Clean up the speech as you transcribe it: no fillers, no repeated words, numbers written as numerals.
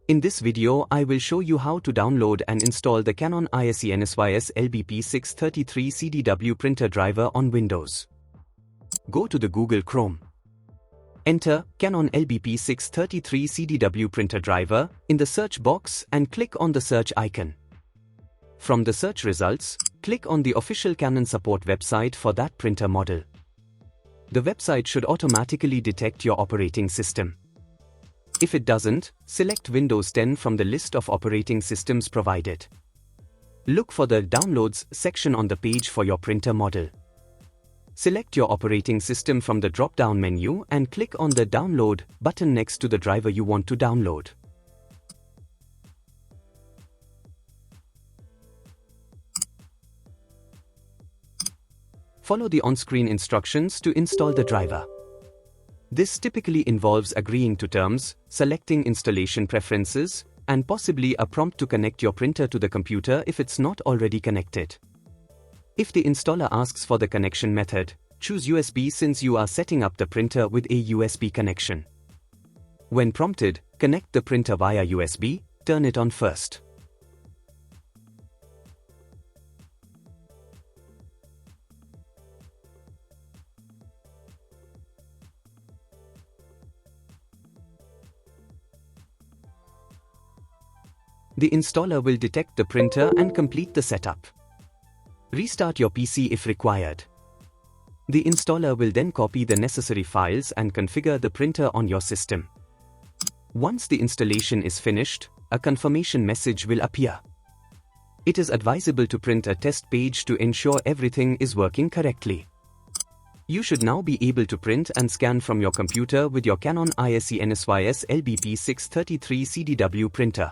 In this video I will show you how to download and install the Canon i-SENSYS LBP633Cdw printer driver on Windows. Go to the Google Chrome. Enter Canon LBP633Cdw printer driver in the search box and click on the search icon. From the search results, click on the official Canon support website for that printer model. The website should automatically detect your operating system. If it doesn't, select Windows 10 from the list of operating systems provided. Look for the Downloads section on the page for your printer model. Select your operating system from the drop-down menu and click on the Download button next to the driver you want to download. Follow the on-screen instructions to install the driver. This typically involves agreeing to terms, selecting installation preferences, and possibly a prompt to connect your printer to the computer if it's not already connected. If the installer asks for the connection method, choose USB since you are setting up the printer with a USB connection. When prompted, connect the printer via USB, turn it on first. The installer will detect the printer and complete the setup. Restart your PC if required. The installer will then copy the necessary files and configure the printer on your system. Once the installation is finished, a confirmation message will appear. It is advisable to print a test page to ensure everything is working correctly. You should now be able to print and scan from your computer with your Canon i-SENSYS LBP633Cdw printer.